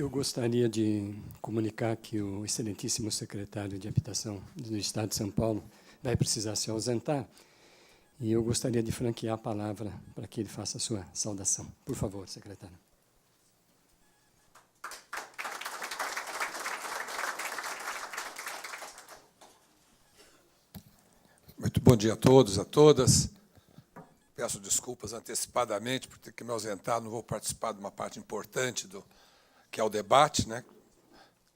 Eu gostaria de comunicar que o excelentíssimo secretário de Habitação do Estado de São Paulo vai precisar se ausentar, e eu gostaria de franquear a palavra para que ele faça a sua saudação. Por favor, secretário. Muito bom dia a todos, a todas. Peço desculpas antecipadamente por ter que me ausentar, não vou participar de uma parte importante que é o debate, né?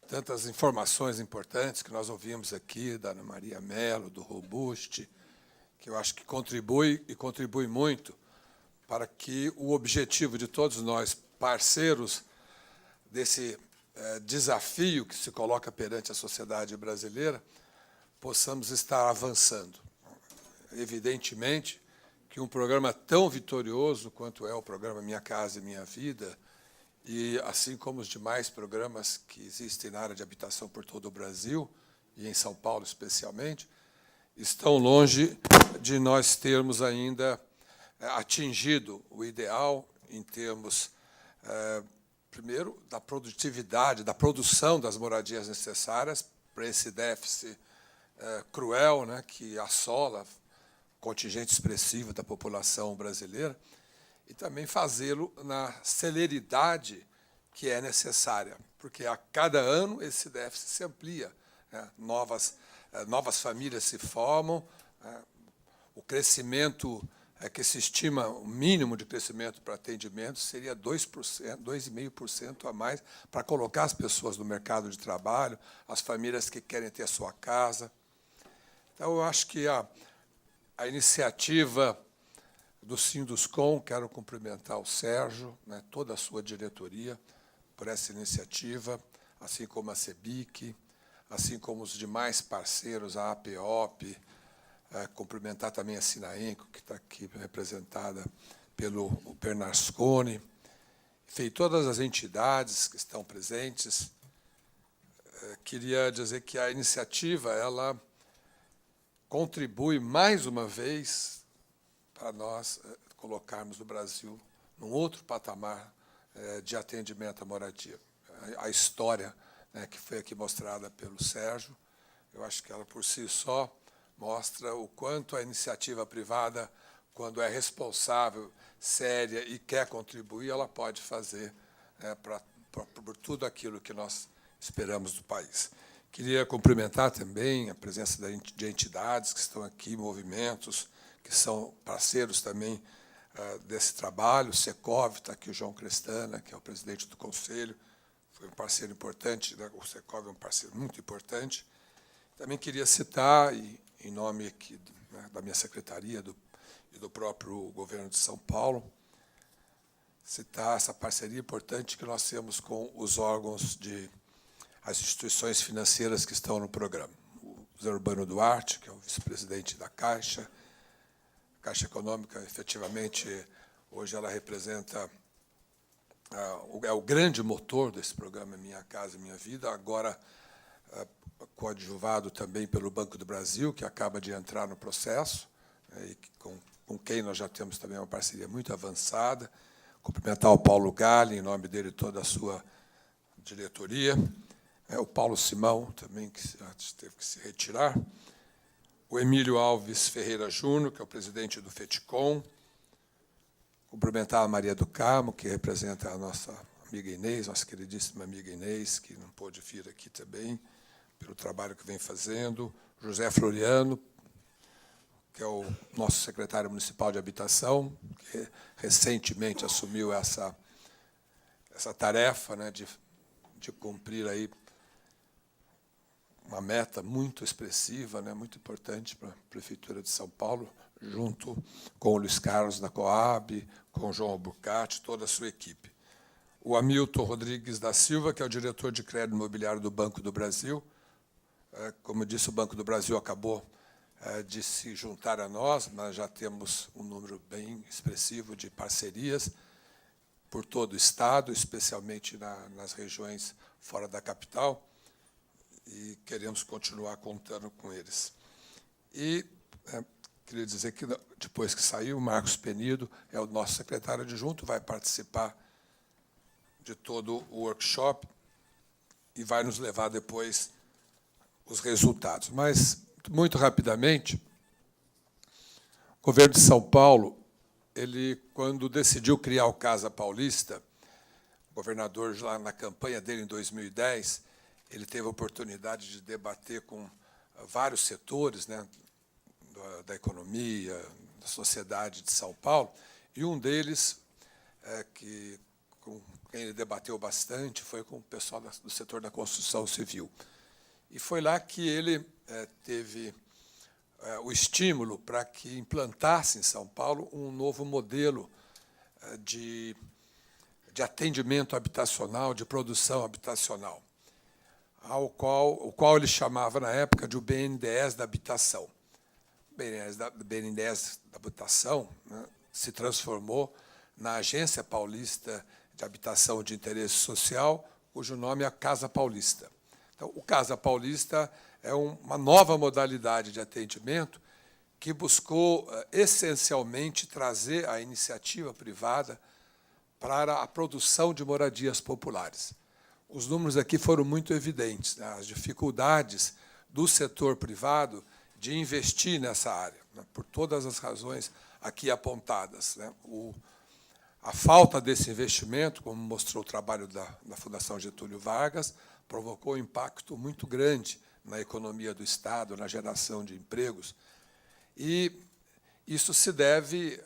Tantas informações importantes que nós ouvimos aqui, da Ana Maria Mello, do Robuste, que eu acho que contribui muito para que o objetivo de todos nós, parceiros desse desafio que se coloca perante a sociedade brasileira, possamos estar avançando. Evidentemente que um programa tão vitorioso quanto é o programa Minha Casa e Minha Vida, e assim como os demais programas que existem na área de habitação por todo o Brasil, e em São Paulo especialmente, estão longe de nós termos ainda atingido o ideal em termos, primeiro, da produtividade, da produção das moradias necessárias para esse déficit cruel, né, que assola contingente expressivo da população brasileira, e também fazê-lo na celeridade que é necessária, porque a cada ano esse déficit se amplia, né? Novas famílias se formam, né? O crescimento que se estima, o mínimo de crescimento para atendimento seria 2%, 2,5% a mais para colocar as pessoas no mercado de trabalho, as famílias que querem ter a sua casa. Então, eu acho que a iniciativa do Sinduscom, quero cumprimentar o Sérgio, né, toda a sua diretoria, por essa iniciativa, assim como a CEBIC, assim como os demais parceiros, a APOP, cumprimentar também a Sinaenco, que está aqui representada pelo Bernasconi, enfim, todas as entidades que estão presentes. Queria dizer que a iniciativa ela contribui, mais uma vez, para nós colocarmos o Brasil num outro patamar de atendimento à moradia. A história, né, que foi aqui mostrada pelo Sérgio, eu acho que ela, por si só, mostra o quanto a iniciativa privada, quando é responsável, séria e quer contribuir, ela pode fazer por tudo aquilo que nós esperamos do país. Queria cumprimentar também a presença de entidades que estão aqui, movimentos, que são parceiros também desse trabalho. O Secov, está aqui o João Crestana, que é o presidente do Conselho, foi um parceiro importante, né? O Secov é um parceiro muito importante. Também queria citar, em nome aqui, né, da minha secretaria e do próprio governo de São Paulo, citar essa parceria importante que nós temos com os órgãos as instituições financeiras que estão no programa. O Zé Urbano Duarte, que é o vice-presidente da Caixa. A Caixa Econômica, efetivamente, hoje ela representa o grande motor desse programa Minha Casa e Minha Vida, agora coadjuvado também pelo Banco do Brasil, que acaba de entrar no processo, e com quem nós já temos também uma parceria muito avançada. Cumprimentar o Paulo Galli, em nome dele, toda a sua diretoria. O Paulo Simão, também, que teve que se retirar. O Emílio Alves Ferreira Júnior, que é o presidente do FETICOM. Cumprimentar a Maria do Carmo, que representa a nossa amiga Inês, nossa queridíssima amiga Inês, que não pôde vir aqui também, pelo trabalho que vem fazendo. José Floriano, que é o nosso secretário municipal de habitação, que recentemente assumiu essa tarefa, né, de cumprir aí uma meta muito expressiva, né, muito importante para a Prefeitura de São Paulo, junto com o Luiz Carlos da Coab, com o João Albucati, toda a sua equipe. O Hamilton Rodrigues da Silva, que é o diretor de crédito imobiliário do Banco do Brasil. Como eu disse, o Banco do Brasil acabou de se juntar a nós, mas já temos um número bem expressivo de parcerias por todo o Estado, especialmente nas regiões fora da capital, e queremos continuar contando com eles. E queria dizer que, depois que saiu, o Marcos Penido é o nosso secretário adjunto, vai participar de todo o workshop, e vai nos levar depois os resultados. Mas, muito rapidamente, o governo de São Paulo, ele, quando decidiu criar o Casa Paulista, o governador, lá na campanha dele, em 2010, ele teve a oportunidade de debater com vários setores, né, da economia, da sociedade de São Paulo, e um deles, com quem ele debateu bastante, foi com o pessoal do setor da construção civil. E foi lá que ele teve o estímulo para que implantasse em São Paulo um novo modelo de atendimento habitacional, de produção habitacional, o qual ele chamava, na época, de o BNDES da habitação. O BNDES da habitação, né, se transformou na Agência Paulista de Habitação de Interesse Social, cujo nome é a Casa Paulista. Então, o Casa Paulista é uma nova modalidade de atendimento que buscou, essencialmente, trazer a iniciativa privada para a produção de moradias populares. Os números aqui foram muito evidentes, né? As dificuldades do setor privado de investir nessa área, né? Por todas as razões aqui apontadas, né? A falta desse investimento, como mostrou o trabalho da Fundação Getúlio Vargas, provocou um impacto muito grande na economia do Estado, na geração de empregos. E isso se deve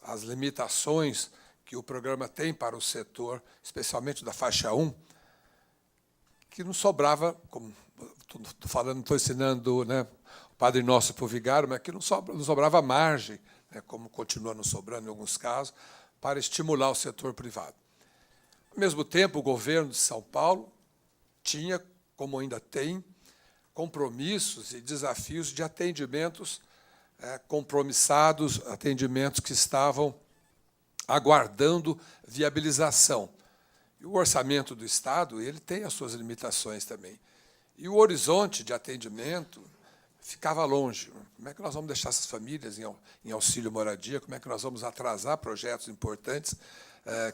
às limitações que o programa tem para o setor, especialmente da faixa 1, que não sobrava, como estou falando, não estou ensinando, né, o Padre Nosso para o vigário, mas que não sobrava margem, né, como continua não sobrando em alguns casos, para estimular o setor privado. Ao mesmo tempo, o governo de São Paulo tinha, como ainda tem, compromissos e desafios de atendimentos compromissados, atendimentos que estavam aguardando viabilização. E o orçamento do Estado, ele tem as suas limitações também. E o horizonte de atendimento ficava longe. Como é que nós vamos deixar essas famílias em auxílio moradia? Como é que nós vamos atrasar projetos importantes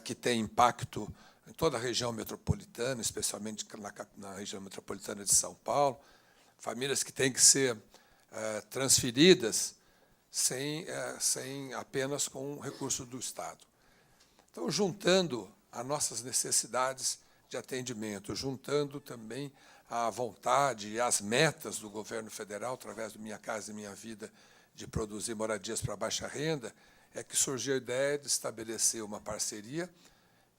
que têm impacto em toda a região metropolitana, especialmente na região metropolitana de São Paulo, famílias que têm que ser transferidas sem apenas com recurso do Estado. Então, juntando as nossas necessidades de atendimento, juntando também a vontade e as metas do governo federal, através do Minha Casa e Minha Vida, de produzir moradias para baixa renda, é que surgiu a ideia de estabelecer uma parceria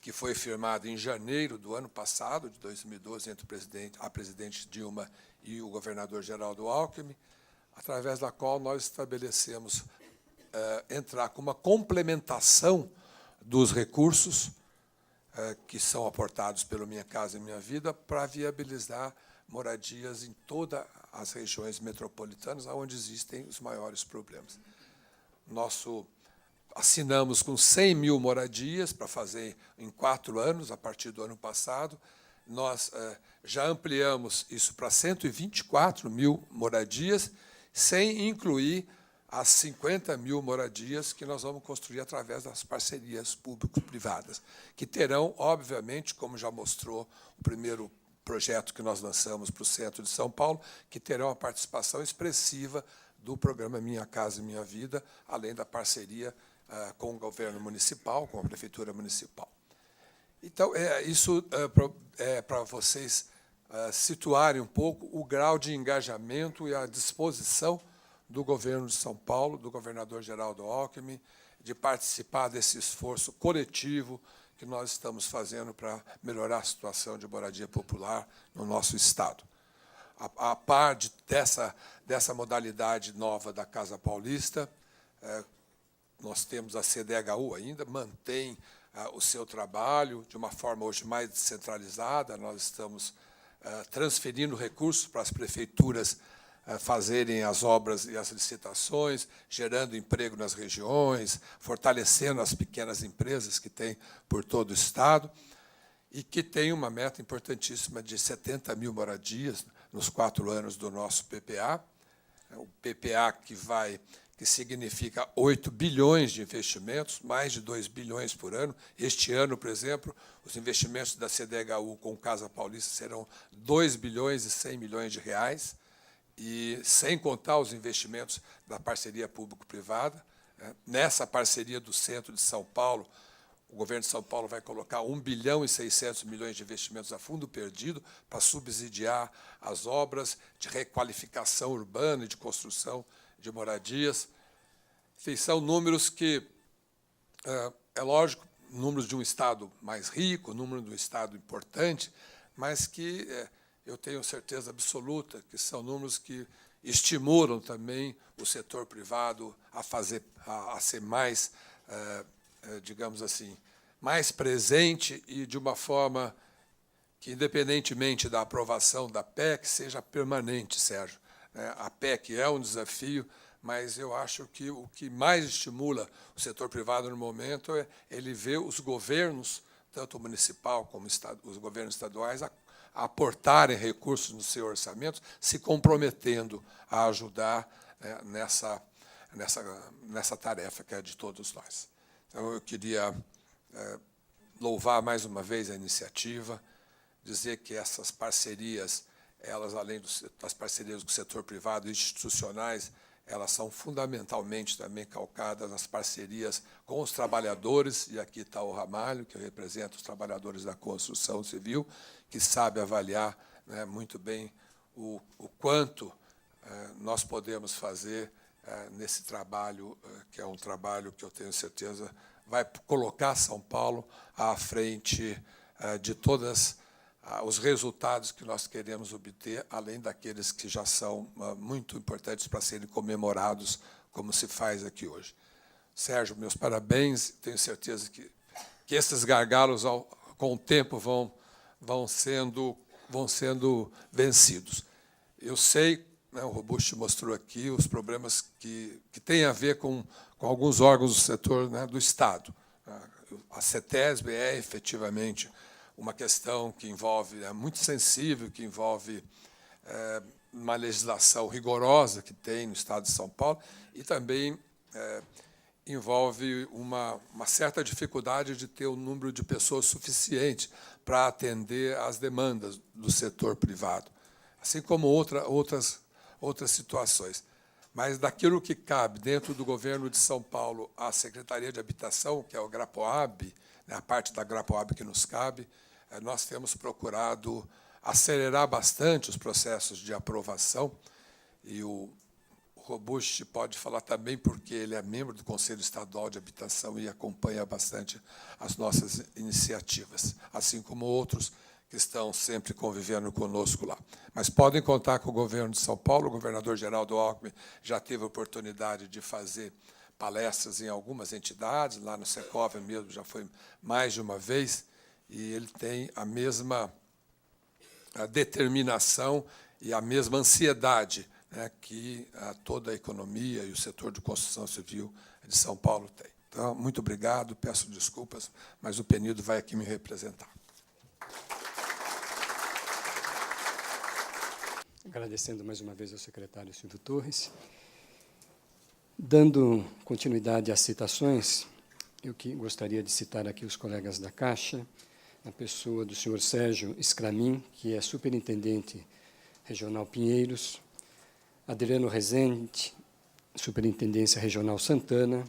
que foi firmada em janeiro do ano passado, de 2012, entre a presidente Dilma e o governador Geraldo Alckmin, através da qual nós estabelecemos entrar com uma complementação dos recursos que são aportados pelo Minha Casa e Minha Vida para viabilizar moradias em todas as regiões metropolitanas, onde existem os maiores problemas. Assinamos com 100 mil moradias para fazer em 4 anos, a partir do ano passado. Nós já ampliamos isso para 124 mil moradias, sem incluir as 50 mil moradias que nós vamos construir através das parcerias público-privadas, que terão, obviamente, como já mostrou o primeiro projeto que nós lançamos para o centro de São Paulo, que terão a participação expressiva do programa Minha Casa e Minha Vida, além da parceria com o governo municipal, com a prefeitura municipal. Então, isso é para vocês situarem um pouco o grau de engajamento e a disposição do governo de São Paulo, do governador Geraldo Alckmin, de participar desse esforço coletivo que nós estamos fazendo para melhorar a situação de moradia popular no nosso Estado. A par dessa modalidade nova da Casa Paulista, nós temos a CDHU ainda, mantém o seu trabalho de uma forma hoje mais descentralizada. Nós estamos transferindo recursos para as prefeituras fazerem as obras e as licitações, gerando emprego nas regiões, fortalecendo as pequenas empresas que tem por todo o Estado, e que tem uma meta importantíssima de 70 mil moradias nos 4 anos do nosso PPA, o PPA que significa 8 bilhões de investimentos, mais de 2 bilhões por ano. Este ano, por exemplo, os investimentos da CDHU com Casa Paulista serão 2 bilhões e 100 milhões de reais, e sem contar os investimentos da parceria público-privada. Nessa parceria do Centro de São Paulo, o governo de São Paulo vai colocar 1 bilhão e 600 milhões de investimentos a fundo perdido para subsidiar as obras de requalificação urbana e de construção de moradias. Enfim, são números que, é lógico, números de um Estado mais rico, número de um Estado importante, mas que eu tenho certeza absoluta que são números que estimulam também o setor privado a ser mais, digamos assim, mais presente e de uma forma que, independentemente da aprovação da PEC, seja permanente, Sérgio. A PEC é um desafio, mas eu acho que o que mais estimula o setor privado no momento é ele ver os governos, tanto o municipal como os governos estaduais, a aportarem recursos no seu orçamento, se comprometendo a ajudar nessa tarefa que é de todos nós. Então, eu queria louvar mais uma vez a iniciativa, dizer que essas parcerias, elas, além das parcerias do setor privado e institucionais, elas são fundamentalmente também calcadas nas parcerias com os trabalhadores, e aqui está o Ramalho, que representa os trabalhadores da construção civil, que sabe avaliar, né, muito bem o quanto nós podemos fazer nesse trabalho, que é um trabalho que eu tenho certeza vai colocar São Paulo à frente de todos os resultados que nós queremos obter, além daqueles que já são muito importantes para serem comemorados, como se faz aqui hoje. Sérgio, meus parabéns. Tenho certeza que esses gargalos, com o tempo, vão sendo vencidos. Eu sei, né, o Robusti mostrou aqui os problemas que têm a ver com alguns órgãos do setor, né, do Estado. A CETESB é, efetivamente, uma questão que envolve, muito sensível, que envolve uma legislação rigorosa que tem no Estado de São Paulo, e também envolve uma certa dificuldade de ter um número de pessoas suficiente para atender às demandas do setor privado, assim como outras situações. Mas daquilo que cabe dentro do governo de São Paulo, a Secretaria de Habitação, que é o GRAPOAB, né, a parte da GRAPOAB que nos cabe, nós temos procurado acelerar bastante os processos de aprovação, e o Robusti pode falar também, porque ele é membro do Conselho Estadual de Habitação e acompanha bastante as nossas iniciativas, assim como outros que estão sempre convivendo conosco lá. Mas podem contar com o governo de São Paulo. O governador Geraldo Alckmin já teve a oportunidade de fazer palestras em algumas entidades, lá no Secov mesmo já foi mais de uma vez, e ele tem a mesma determinação e a mesma ansiedade, né, que toda a economia e o setor de construção civil de São Paulo tem. Então, muito obrigado, peço desculpas, mas o Penido vai aqui me representar. Agradecendo mais uma vez ao secretário Silvio Torres. Dando continuidade às citações, eu gostaria de citar aqui os colegas da Caixa, a pessoa do senhor Sérgio Scramin, que é superintendente regional Pinheiros, Adriano Rezende, Superintendência Regional Santana,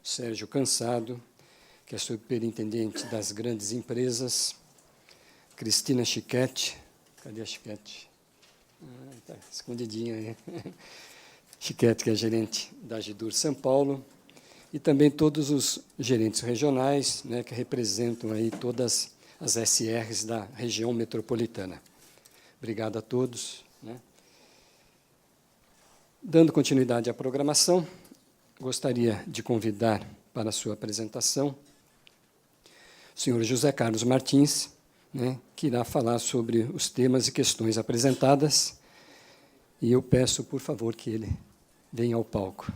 Sérgio Cansado, que é superintendente das grandes empresas, Cristina Chiquete, cadê a Chiquete? Está escondidinha aí. Chiquete, que é gerente da Agidur São Paulo, e também todos os gerentes regionais, né, que representam aí todas as SRs da região metropolitana. Obrigado a todos, né. Dando continuidade à programação, gostaria de convidar para a sua apresentação o senhor José Carlos Martins, né, que irá falar sobre os temas e questões apresentadas, e eu peço, por favor, que ele venha ao palco.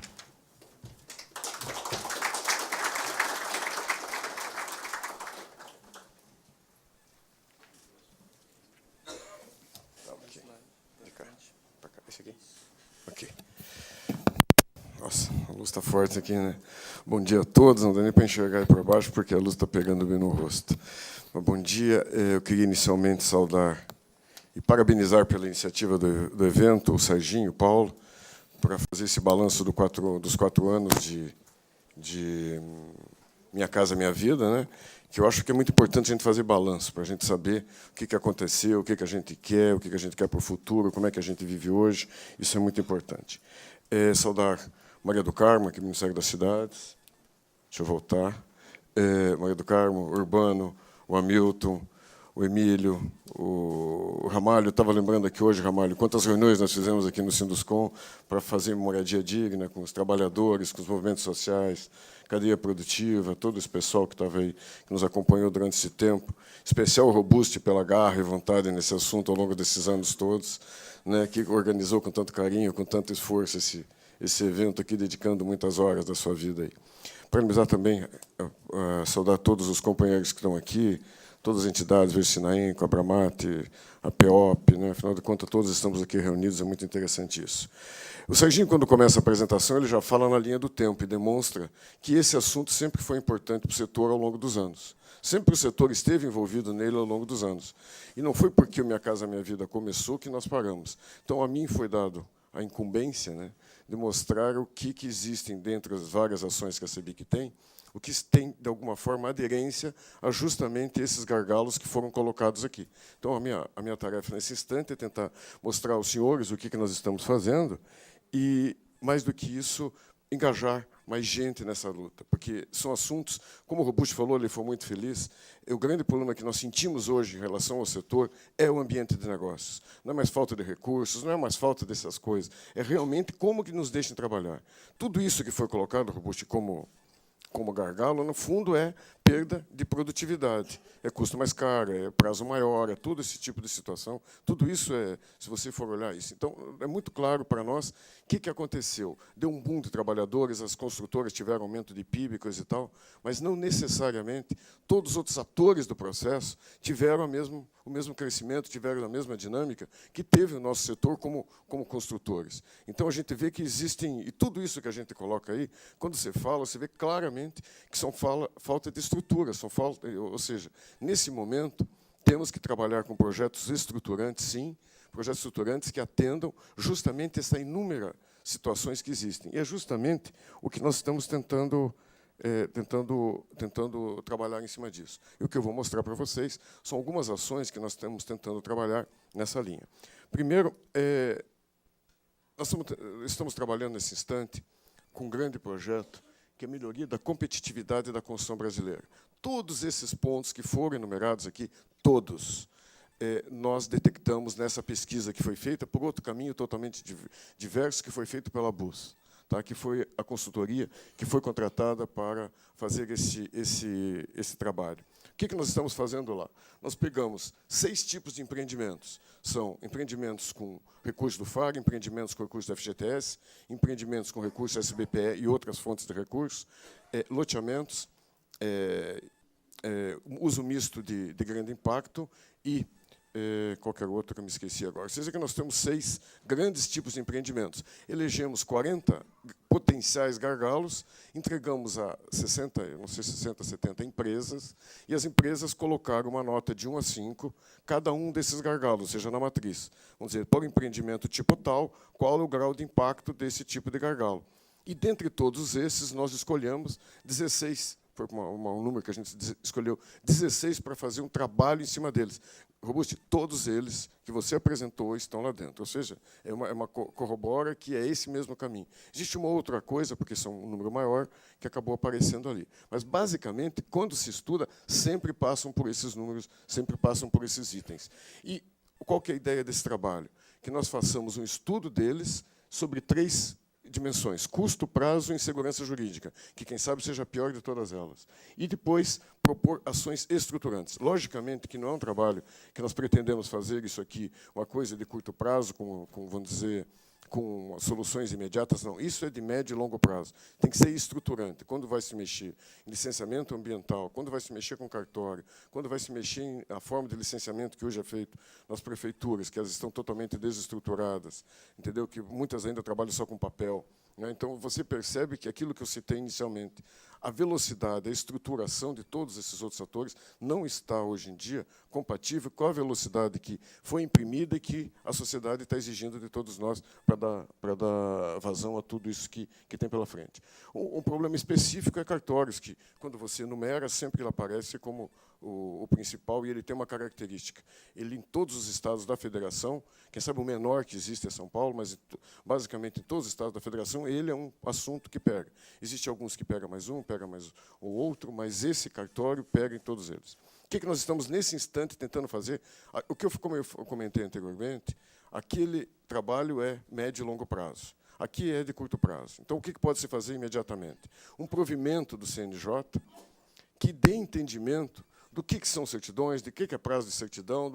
Esse aqui? Ok. Nossa, A luz está forte aqui, né? Bom dia a todos. Não dá nem para enxergar aí por baixo, porque a luz está pegando bem no rosto. Mas, bom dia. Eu queria inicialmente saudar e parabenizar pela iniciativa do evento o Serginho, o Paulo, para fazer esse balanço dos 4 anos de Minha Casa Minha Vida, né? Que eu acho que é muito importante a gente fazer balanço, para a gente saber o que aconteceu, o que a gente quer, o que a gente quer para o futuro, como é que a gente vive hoje. Isso é muito importante. Saudar Maria do Carmo, aqui do Ministério das Cidades. Deixa eu voltar. Maria do Carmo, Urbano, o Hamilton, o Emílio, o Ramalho. Estava lembrando aqui hoje, Ramalho, quantas reuniões nós fizemos aqui no Sinduscom para fazer moradia digna com os trabalhadores, com os movimentos sociais, cadeia produtiva, todo esse pessoal que estava aí, que nos acompanhou durante esse tempo, especial Robuste pela garra e vontade nesse assunto ao longo desses anos todos, né, que organizou com tanto carinho, com tanto esforço esse evento aqui, dedicando muitas horas da sua vida aí. Parabenizar também, saudar todos os companheiros que estão aqui, todas as entidades, o Sinaem, a Abramate, a PEOP, né? Afinal de contas, todos estamos aqui reunidos, é muito interessante isso. O Serginho, quando começa a apresentação, ele já fala na linha do tempo e demonstra que esse assunto sempre foi importante para o setor ao longo dos anos. Sempre o setor esteve envolvido nele ao longo dos anos. E não foi porque o Minha Casa Minha Vida começou que nós paramos. Então, a mim foi dado a incumbência, né, de mostrar o que existem dentro das várias ações que a CEBIC tem, o que tem, de alguma forma, aderência a justamente esses gargalos que foram colocados aqui. Então, a minha tarefa nesse instante é tentar mostrar aos senhores o que nós estamos fazendo e, mais do que isso, engajar mais gente nessa luta, porque são assuntos, como o Robuste falou, ele foi muito feliz, o grande problema que nós sentimos hoje em relação ao setor é o ambiente de negócios. Não é mais falta de recursos, não é mais falta dessas coisas, é realmente como que nos deixem trabalhar. Tudo isso que foi colocado, Robuste, como gargalo, no fundo, é perda de produtividade. É custo mais caro, é prazo maior, é todo esse tipo de situação. Tudo isso, se você for olhar isso. Então, é muito claro para nós o que aconteceu. Deu um boom de trabalhadores, as construtoras tiveram aumento de PIB, coisa e tal, mas não necessariamente todos os outros atores do processo tiveram o mesmo crescimento, tiveram a mesma dinâmica que teve o nosso setor como construtores. Então, a gente vê que existem, e tudo isso que a gente coloca aí, quando você fala, você vê claramente que são falta de estrutura, ou seja, nesse momento, temos que trabalhar com projetos estruturantes, sim, projetos estruturantes que atendam justamente essa inúmera situações que existem. E é justamente o que nós estamos tentando trabalhar em cima disso. E o que eu vou mostrar para vocês são algumas ações que nós estamos tentando trabalhar nessa linha. Primeiro, nós estamos trabalhando nesse instante com um grande projeto que é a melhoria da competitividade da construção brasileira. Todos esses pontos que foram enumerados aqui, todos, nós detectamos nessa pesquisa que foi feita por outro caminho totalmente diverso, que foi feito pela BUS, tá? Que foi a consultoria que foi contratada para fazer esse trabalho. O que nós estamos fazendo lá? Nós pegamos 6 tipos de empreendimentos. São empreendimentos com recursos do FAR, empreendimentos com recursos do FGTS, empreendimentos com recursos do SBPE e outras fontes de recursos, loteamentos, uso misto de grande impacto e qualquer outro que eu me esqueci agora. Ou seja, que nós temos 6 grandes tipos de empreendimentos. Elegemos 40 potenciais gargalos, entregamos a 60, não sei, 60, 70 empresas, e as empresas colocaram uma nota de 1 a 5, cada um desses gargalos, ou seja, na matriz. Vamos dizer, por empreendimento tipo tal, qual é o grau de impacto desse tipo de gargalo. E, dentre todos esses, nós escolhemos 16, foi um número que a gente escolheu, 16 para fazer um trabalho em cima deles. Robuste, todos eles que você apresentou estão lá dentro. Ou seja, corrobora que é esse mesmo caminho. Existe uma outra coisa, porque são um número maior, que acabou aparecendo ali. Mas, basicamente, quando se estuda, sempre passam por esses números, sempre passam por esses itens. E qual que é a ideia desse trabalho? Que nós façamos um estudo deles sobre 3 dimensões: custo, prazo e insegurança jurídica, que, quem sabe, seja a pior de todas elas. E, depois, propor ações estruturantes. Logicamente que não é um trabalho que nós pretendemos fazer isso aqui, uma coisa de curto prazo, vamos dizer, com soluções imediatas, não. Isso é de médio e longo prazo. Tem que ser estruturante. Quando vai se mexer em licenciamento ambiental, quando vai se mexer com cartório, quando vai se mexer na forma de licenciamento que hoje é feito nas prefeituras, que elas estão totalmente desestruturadas, entendeu? Que muitas ainda trabalham só com papel, né? Então, você percebe que aquilo que eu citei inicialmente, a velocidade, a estruturação de todos esses outros atores não está, hoje em dia, compatível com a velocidade que foi imprimida e que a sociedade está exigindo de todos nós para dar vazão a tudo isso que tem pela frente. Um problema específico é cartórios, que, quando você numera, sempre ele aparece como o principal, e ele tem uma característica. Ele, em todos os estados da federação, quem sabe o menor que existe é São Paulo, mas, basicamente, em todos os estados da federação, ele é um assunto que pega. Existem alguns que pega mais um, pega mais o outro, mas esse cartório pega em todos eles. O que nós estamos, nesse instante, tentando fazer? Como eu comentei anteriormente, aquele trabalho é médio e longo prazo. Aqui é de curto prazo. Então, o que pode se fazer imediatamente? Um provimento do CNJ que dê entendimento do que são certidões, de que é prazo de certidão,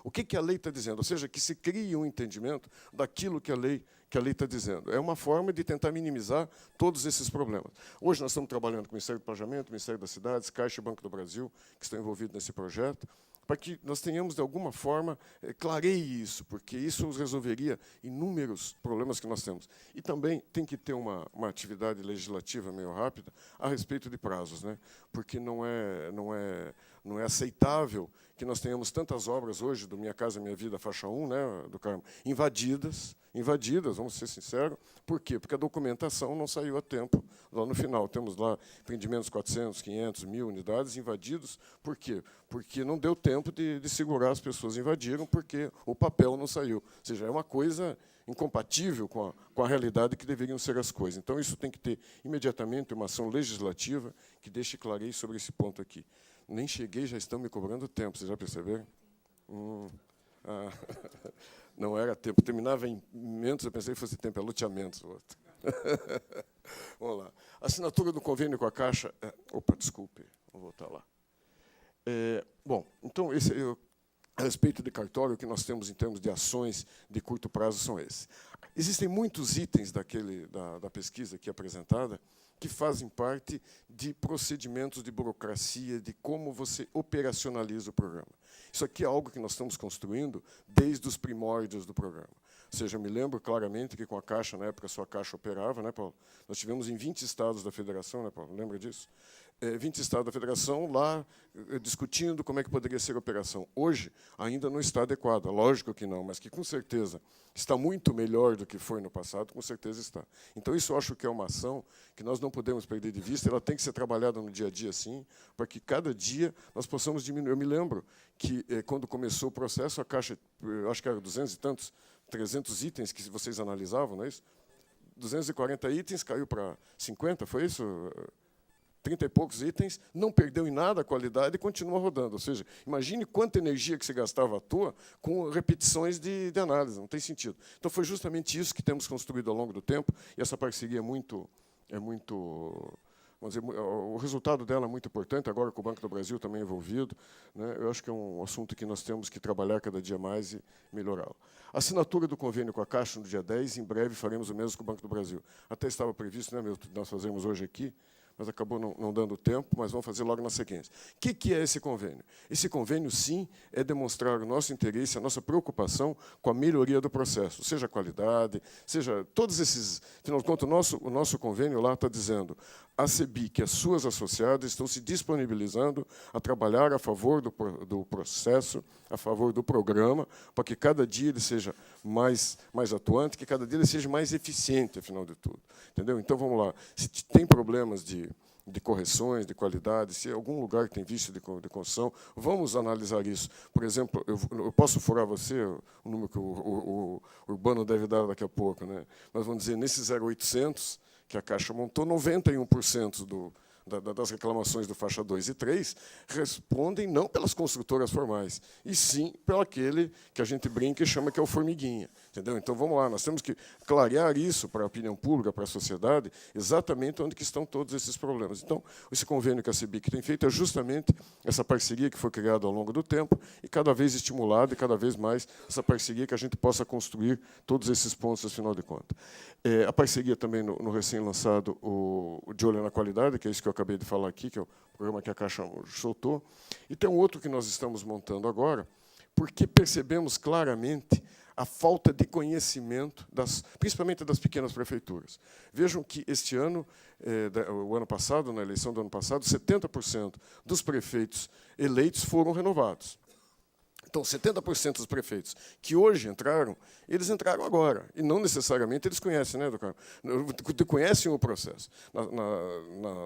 o que a lei está dizendo, ou seja, que se crie um entendimento daquilo que a lei está dizendo. É uma forma de tentar minimizar todos esses problemas. Hoje nós estamos trabalhando com o Ministério do Planejamento, o Ministério das Cidades, Caixa e Banco do Brasil, que estão envolvidos nesse projeto, para que nós tenhamos, de alguma forma, clareie isso, porque isso resolveria inúmeros problemas que nós temos. E também tem que ter uma atividade legislativa meio rápida a respeito de prazos, né? Porque não é aceitável que nós tenhamos tantas obras hoje, do Minha Casa Minha Vida, faixa 1, né, do Carmo, invadidas, vamos ser sinceros. Por quê? Porque a documentação não saiu a tempo lá no final. Temos lá empreendimentos 400, 500, 1.000 unidades invadidos. Por quê? Porque não deu tempo de segurar, as pessoas invadiram, porque o papel não saiu. Ou seja, é uma coisa incompatível com a realidade que deveriam ser as coisas. Então, isso tem que ter, imediatamente, uma ação legislativa que deixe clareio sobre esse ponto aqui. Nem cheguei, já estão me cobrando tempo, vocês já perceberam? Não era tempo, terminava em mentos, eu pensei que fosse tempo, é loteamentos. Vamos lá. Assinatura do convênio com a Caixa. Desculpe, vou voltar lá. Bom, então, a respeito de cartório, o que nós temos em termos de ações de curto prazo são esses. Existem muitos itens da pesquisa aqui apresentada que fazem parte de procedimentos de burocracia, de como você operacionaliza o programa. Isso aqui é algo que nós estamos construindo desde os primórdios do programa. Ou seja, eu me lembro claramente que com a Caixa, na época, só a Caixa operava, né, Paulo? Nós tivemos em 20 estados da federação, né, Paulo? Lembra disso? 20 estados da federação lá discutindo como é que poderia ser a operação. Hoje, ainda não está adequada, lógico que não, mas que, com certeza, está muito melhor do que foi no passado, com certeza está. Então, isso eu acho que é uma ação que nós não podemos perder de vista, ela tem que ser trabalhada no dia a dia, sim, para que cada dia nós possamos diminuir. Eu me lembro que, quando começou o processo, a Caixa, acho que era 200 e tantos, 300 itens que vocês analisavam, não é isso? 240 itens, caiu para 50, foi isso? 30 e poucos itens, não perdeu em nada a qualidade e continua rodando. Ou seja, imagine quanta energia que você gastava à toa com repetições de análise, não tem sentido. Então, foi justamente isso que temos construído ao longo do tempo, e essa parceria é muito vamos dizer, o resultado dela é muito importante, agora com o Banco do Brasil também envolvido, né? Eu acho que é um assunto que nós temos que trabalhar cada dia mais e melhorá-lo. Assinatura do convênio com a Caixa no dia 10, em breve faremos o mesmo com o Banco do Brasil. Até estava previsto, né, Milton, nós fazemos hoje aqui, mas acabou não dando tempo, mas vamos fazer logo na sequência. O que é esse convênio? Esse convênio, sim, é demonstrar o nosso interesse, a nossa preocupação com a melhoria do processo, seja a qualidade, seja todos esses... Afinal de contas, o nosso convênio lá está dizendo a CEBIC e as suas associadas estão se disponibilizando a trabalhar a favor do processo, a favor do programa, para que cada dia ele seja mais atuante, que cada dia ele seja mais eficiente, afinal de tudo. Entendeu? Então, vamos lá. Se tem problemas de correções, de qualidade, se algum lugar que tem vício de construção, vamos analisar isso. Por exemplo, eu posso furar você, o número que o Urbano deve dar daqui a pouco, né? Mas vamos dizer, nesse 0800, que a Caixa montou, 91% das reclamações do faixa 2 e 3 respondem não pelas construtoras formais, e sim pelo aquele que a gente brinca e chama que é o formiguinha. Entendeu? Então, vamos lá, nós temos que clarear isso para a opinião pública, para a sociedade, exatamente onde que estão todos esses problemas. Então, esse convênio que a CEBIC tem feito é justamente essa parceria que foi criada ao longo do tempo e cada vez estimulada e cada vez mais essa parceria que a gente possa construir todos esses pontos, afinal de contas. A parceria também no recém-lançado, o De Olho na Qualidade, que é isso que eu acabei de falar aqui, que é o programa que a Caixa soltou. E tem um outro que nós estamos montando agora, porque percebemos claramente a falta de conhecimento, principalmente das pequenas prefeituras. Vejam que este ano, o ano passado, na eleição do ano passado, 70% dos prefeitos eleitos foram renovados. Então, 70% dos prefeitos que hoje entraram, eles entraram agora. E não necessariamente eles conhecem, né, Carmo? Conhecem o processo.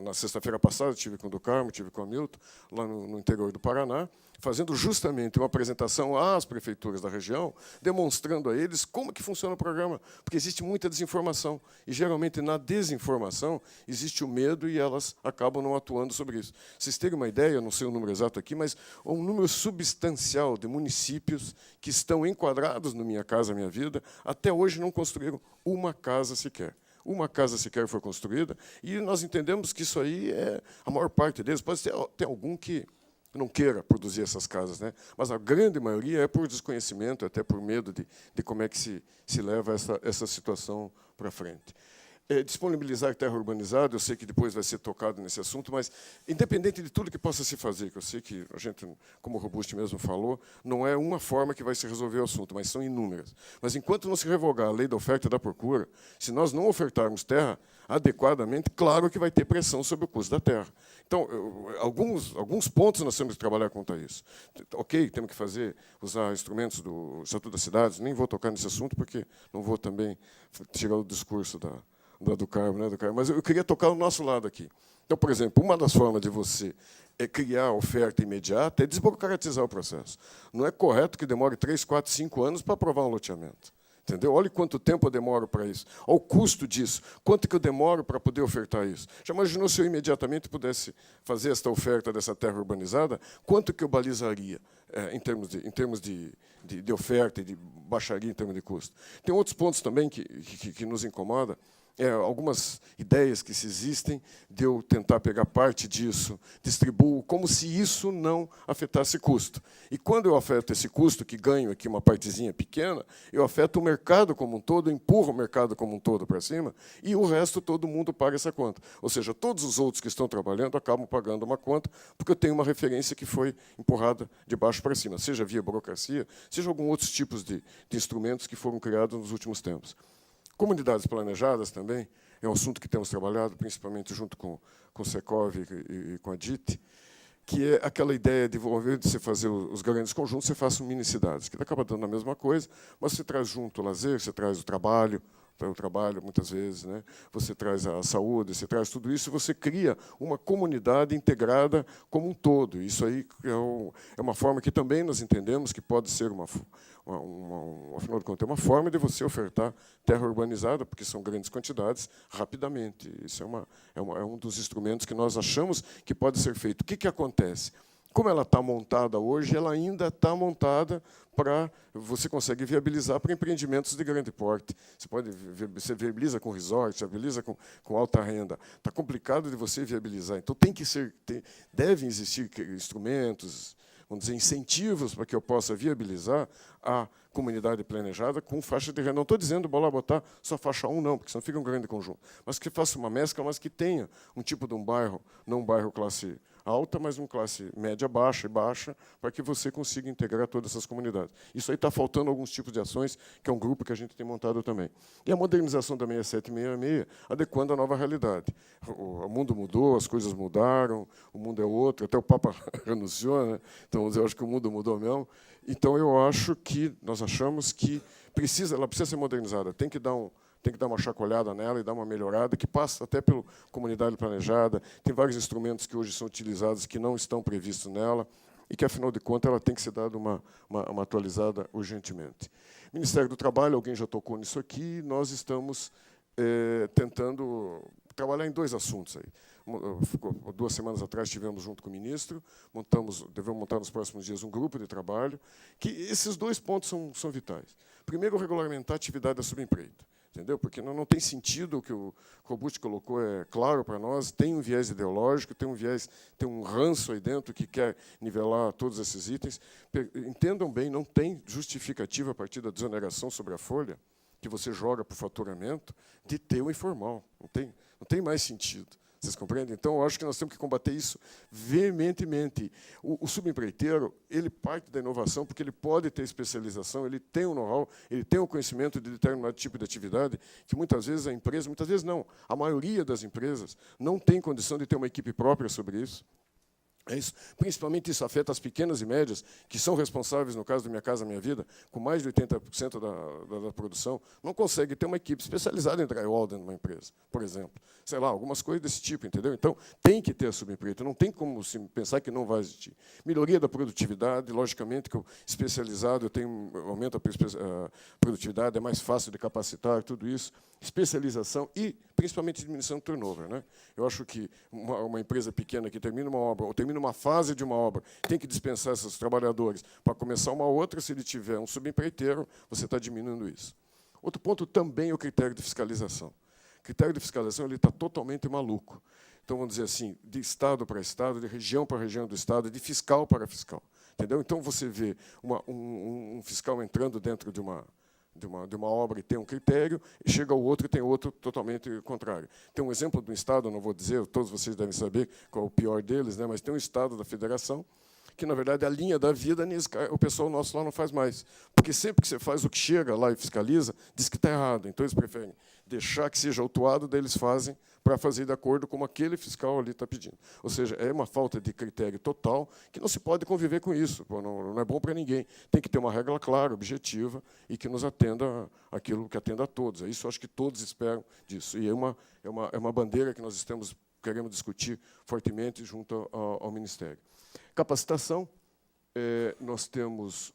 Na sexta-feira passada, estive com o do Carmo, estive com o Hamilton, lá no interior do Paraná, fazendo justamente uma apresentação às prefeituras da região, demonstrando a eles como que funciona o programa, porque existe muita desinformação, e, geralmente, na desinformação, existe o medo e elas acabam não atuando sobre isso. Vocês terem uma ideia, eu não sei o número exato aqui, mas um número substancial de municípios que estão enquadrados no Minha Casa Minha Vida, até hoje não construíram uma casa sequer. Uma casa sequer foi construída, e nós entendemos que isso aí é a maior parte deles. Pode ter algum que não queira produzir essas casas, né? Mas a grande maioria é por desconhecimento, até por medo de como é que se leva essa situação para frente. Disponibilizar terra urbanizada, eu sei que depois vai ser tocado nesse assunto, mas, independente de tudo que possa se fazer, que eu sei que a gente, como o Robusti mesmo falou, não é uma forma que vai se resolver o assunto, mas são inúmeras. Mas, enquanto não se revogar a lei da oferta e da procura, se nós não ofertarmos terra adequadamente, claro que vai ter pressão sobre o custo da terra. Então, alguns pontos nós temos que trabalhar contra isso. Ok, temos que usar instrumentos do Estatuto das Cidades, nem vou tocar nesse assunto, porque não vou também tirar o discurso do Carmo, né, do Carmo, mas eu queria tocar o nosso lado aqui. Então, por exemplo, uma das formas de você criar oferta imediata é desburocratizar o processo. Não é correto que demore 3, 4, 5 anos para aprovar um loteamento. Entendeu? Olha quanto tempo eu demoro para isso. Olha o custo disso. Quanto que eu demoro para poder ofertar isso? Já imaginou se eu imediatamente pudesse fazer esta oferta dessa terra urbanizada? Quanto que eu balizaria em termos de oferta e de baixaria em termos de custo? Tem outros pontos também que nos incomodam. Algumas ideias que se existem de eu tentar pegar parte disso, distribuo, como se isso não afetasse custo. E quando eu afeto esse custo, que ganho aqui uma partezinha pequena, eu afeto o mercado como um todo, empurro o mercado como um todo para cima, e o resto todo mundo paga essa conta. Ou seja, todos os outros que estão trabalhando acabam pagando uma conta, porque eu tenho uma referência que foi empurrada de baixo para cima, seja via burocracia, seja alguns outros tipos de instrumentos que foram criados nos últimos tempos. Comunidades planejadas também é um assunto que temos trabalhado, principalmente junto com o Secov e com a DIT, que é aquela ideia de, ao invés de você fazer os grandes conjuntos, você faça mini-cidades, que acaba dando a mesma coisa, mas você traz junto o lazer, você traz o trabalho, muitas vezes, né? Você traz a saúde, você traz tudo isso, e você cria uma comunidade integrada como um todo. Isso aí é uma forma que também nós entendemos que pode ser afinal de contas, é uma forma de você ofertar terra urbanizada, porque são grandes quantidades, rapidamente. Isso é um dos instrumentos que nós achamos que pode ser feito. O que acontece? Como ela está montada hoje, ela ainda está montada para... Você consegue viabilizar para empreendimentos de grande porte. Você viabiliza com resort, viabiliza com alta renda. Está complicado de você viabilizar. Então, devem existir instrumentos, vamos dizer, incentivos para que eu possa viabilizar a comunidade planejada com faixa de renda. Não estou dizendo botar só faixa 1, não, porque senão fica um grande conjunto. Mas que faça uma mescla, mas que tenha um tipo de um bairro, não um bairro classe alta, mas uma classe média baixa e baixa, para que você consiga integrar todas essas comunidades. Isso aí está faltando alguns tipos de ações, que é um grupo que a gente tem montado também. E a modernização da 67 e 66, adequando à nova realidade. O mundo mudou, as coisas mudaram, o mundo é outro, até o Papa renunciou, né? Então, eu acho que o mundo mudou mesmo. Então, nós achamos que ela precisa ser modernizada, tem que dar uma chacoalhada nela e dar uma melhorada, que passa até pela comunidade planejada. Tem vários instrumentos que hoje são utilizados que não estão previstos nela e que, afinal de contas, ela tem que ser dada uma atualizada urgentemente. Ministério do Trabalho, alguém já tocou nisso aqui, nós estamos tentando trabalhar em 2 assuntos aí. 2 semanas atrás estivemos junto com o ministro, devemos montar nos próximos dias um grupo de trabalho, que esses 2 pontos são vitais. Primeiro, regulamentar a atividade da subempreita. Entendeu? Porque não tem sentido, o que o Robusti colocou é claro para nós, tem um viés ideológico, tem um ranço aí dentro que quer nivelar todos esses itens. Entendam bem, não tem justificativa a partir da desoneração sobre a folha, que você joga para o faturamento, de ter o informal. Não tem mais sentido. Vocês compreendem? Então, eu acho que nós temos que combater isso veementemente. O subempreiteiro, ele parte da inovação porque ele pode ter especialização, ele tem o know-how, ele tem o conhecimento de determinado tipo de atividade, que muitas vezes a empresa, muitas vezes não, a maioria das empresas não tem condição de ter uma equipe própria sobre isso. É isso. Principalmente isso afeta as pequenas e médias, que são responsáveis, no caso do Minha Casa Minha Vida, com mais de 80% da produção, não conseguem ter uma equipe especializada em drywall dentro de uma empresa, por exemplo. Sei lá, algumas coisas desse tipo, entendeu? Então, tem que ter a subempreiteiro, não tem como se pensar que não vai existir. Melhoria da produtividade, logicamente, que o especializado aumenta a produtividade, é mais fácil de capacitar, tudo isso. Especialização e, principalmente, diminuição do turnover. Né? Eu acho que uma empresa pequena que termina uma obra, ou termina uma fase de uma obra, tem que dispensar esses trabalhadores para começar uma outra. Se ele tiver um subempreiteiro, você está diminuindo isso. Outro ponto também é o critério de fiscalização. O critério de fiscalização ele está totalmente maluco. Então, vamos dizer assim, de estado para estado, de região para região do estado, de fiscal para fiscal. Entendeu? Então, você vê um fiscal entrando dentro de uma obra e tem um critério, e chega o outro e tem outro totalmente contrário. Tem um exemplo de um estado, não vou dizer, todos vocês devem saber qual é o pior deles, né, mas tem um estado da federação que, na verdade, a linha da vida, o pessoal nosso lá não faz mais. Porque sempre que você faz o que chega lá e fiscaliza, diz que está errado. Então, eles preferem deixar que seja autuado, daí eles fazem para fazer de acordo com aquele fiscal ali está pedindo. Ou seja, é uma falta de critério total que não se pode conviver com isso. Não é bom para ninguém. Tem que ter uma regra clara, objetiva, e que nos atenda aquilo que atenda a todos. Isso eu acho que todos esperam disso. E é uma bandeira que nós queremos discutir fortemente junto ao Ministério. Capacitação, nós temos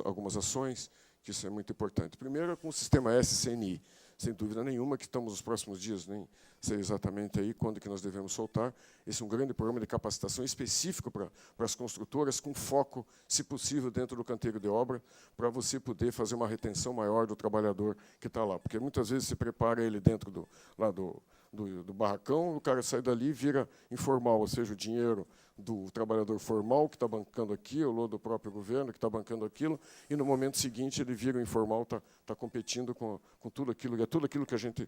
algumas ações, que isso é muito importante. Primeiro, com o sistema SCNI, sem dúvida nenhuma, que estamos nos próximos dias, nem sei exatamente aí quando que nós devemos soltar. Esse é um grande programa de capacitação específico para as construtoras, com foco, se possível, dentro do canteiro de obra, para você poder fazer uma retenção maior do trabalhador que está lá. Porque muitas vezes se prepara ele dentro do barracão, o cara sai dali e vira informal, ou seja, o dinheiro do trabalhador formal que está bancando aquilo, ou do próprio governo que está bancando aquilo, e no momento seguinte ele vira o informal, está competindo com tudo aquilo que a gente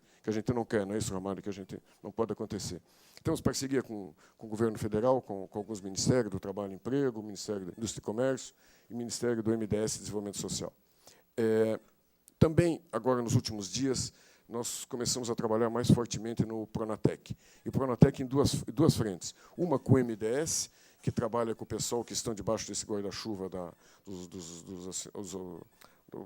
não quer, não é isso, Ramalho, que a gente não pode acontecer. Temos parceria com o governo federal, com alguns ministérios do Trabalho e Emprego, Ministério da Indústria e Comércio e Ministério do MDS Desenvolvimento Social. Também, agora, nos últimos dias, nós começamos a trabalhar mais fortemente no Pronatec. E o Pronatec em duas frentes. Uma com o MDS, que trabalha com o pessoal que estão debaixo desse guarda-chuva da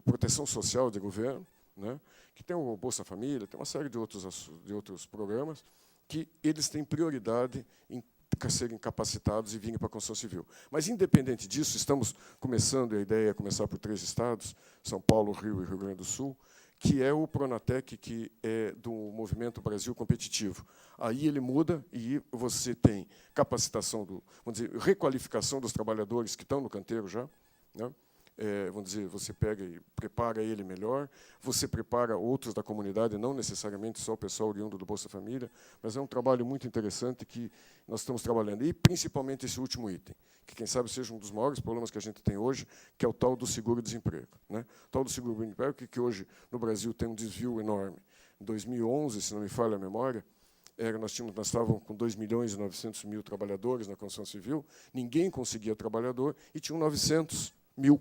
proteção social de governo, né, que tem o Bolsa Família, tem uma série de outros programas, que eles têm prioridade em serem capacitados e virem para a construção civil. Mas, independente disso, estamos começando, a ideia é começar por 3 estados, São Paulo, Rio e Rio Grande do Sul, que é o Pronatec, que é do Movimento Brasil Competitivo. Aí ele muda e você tem capacitação, vamos dizer, requalificação dos trabalhadores que estão no canteiro já, né? Vamos dizer, você pega e prepara ele melhor, você prepara outros da comunidade, não necessariamente só o pessoal oriundo do Bolsa Família, mas é um trabalho muito interessante que nós estamos trabalhando. E, principalmente, esse último item, que, quem sabe, seja um dos maiores problemas que a gente tem hoje, que é o tal do seguro-desemprego. Né? O tal do seguro-desemprego, que hoje, no Brasil, tem um desvio enorme. Em 2011, se não me falha a memória, nós estávamos com 2.900.000 trabalhadores na construção civil, ninguém conseguia trabalhador, e tinham 900.000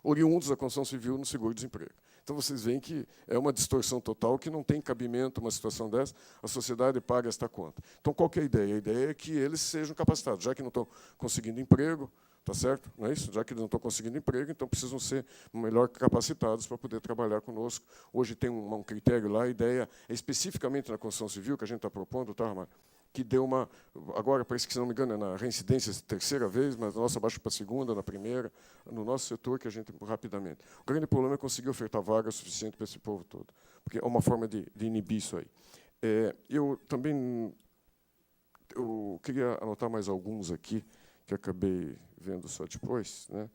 oriundos da construção civil no seguro-desemprego. Então, vocês veem que é uma distorção total, que não tem cabimento uma situação dessa, a sociedade paga esta conta. Então, qual que é a ideia? A ideia é que eles sejam capacitados, já que não estão conseguindo emprego, tá certo? Não é isso? Já que eles não estão conseguindo emprego, então precisam ser melhor capacitados para poder trabalhar conosco. Hoje tem um critério lá, a ideia é especificamente na construção civil, que a gente está propondo, tá, Ramar? Que deu uma... Agora, parece que, se não me engano, é na reincidência, 3ª vez, mas na nossa baixa para a 2ª, na 1ª, no nosso setor, que a gente, rapidamente. O grande problema é conseguir ofertar vaga suficiente para esse povo todo, porque é uma forma de inibir isso aí. Eu também queria anotar mais alguns aqui, que acabei vendo só depois. Né?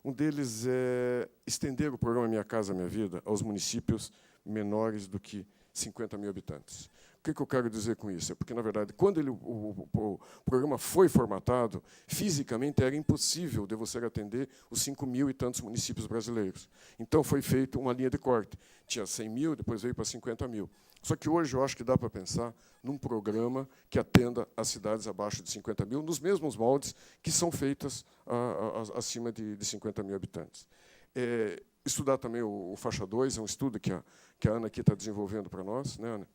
Um deles é estender o programa Minha Casa Minha Vida aos municípios menores do que 50.000 habitantes. que eu quero dizer com isso? É porque, na verdade, quando o programa foi formatado, fisicamente era impossível de você atender os 5.000 e tantos municípios brasileiros. Então, foi feita uma linha de corte. Tinha 100 mil, depois veio para 50 mil. Só que hoje eu acho que dá para pensar num programa que atenda as cidades abaixo de 50 mil, nos mesmos moldes que são feitas acima de 50 mil habitantes. Estudar também o Faixa 2, é um estudo que a Ana aqui está desenvolvendo para nós, né, Ana?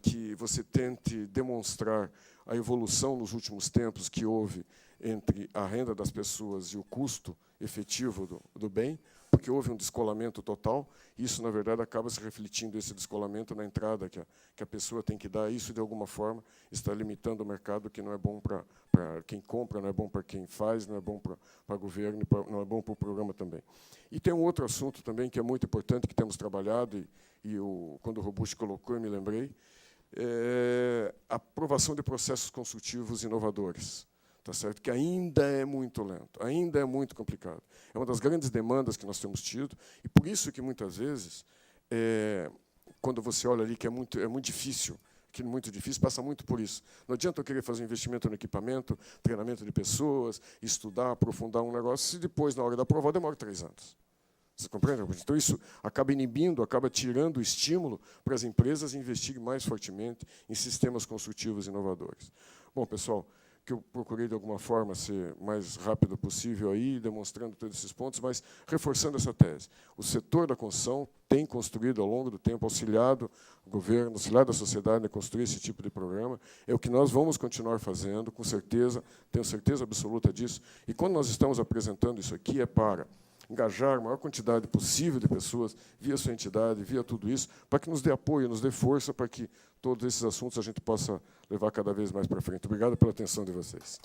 Que você tente demonstrar a evolução nos últimos tempos que houve entre a renda das pessoas e o custo efetivo do bem, porque houve um descolamento total, e isso, na verdade, acaba se refletindo esse descolamento na entrada que a pessoa tem que dar. Isso, de alguma forma, está limitando o mercado, que não é bom para quem compra, não é bom para quem faz, não é bom para o governo, não é bom para o programa também. E tem um outro assunto também que é muito importante, que temos trabalhado, quando o Robusti colocou, eu me lembrei, a aprovação de processos consultivos inovadores. Tá certo? Que ainda é muito lento, ainda é muito complicado. É uma das grandes demandas que nós temos tido, e por isso que, muitas vezes, quando você olha ali que é muito difícil, passa muito por isso. Não adianta eu querer fazer investimento no equipamento, treinamento de pessoas, estudar, aprofundar um negócio, se depois, na hora da prova, demora 3 anos. Você compreende? Então, isso acaba inibindo, acaba tirando o estímulo para as empresas investirem mais fortemente em sistemas consultivos inovadores. Bom, pessoal, que eu procurei, de alguma forma, ser mais rápido possível, aí, demonstrando todos esses pontos, mas reforçando essa tese. O setor da construção tem construído, ao longo do tempo, auxiliado o governo, auxiliado a sociedade a construir esse tipo de programa. É o que nós vamos continuar fazendo, com certeza, tenho certeza absoluta disso. E quando nós estamos apresentando isso aqui, é para engajar a maior quantidade possível de pessoas, via sua entidade, via tudo isso, para que nos dê apoio, nos dê força, para que todos esses assuntos a gente possa levar cada vez mais para frente. Obrigado pela atenção de vocês.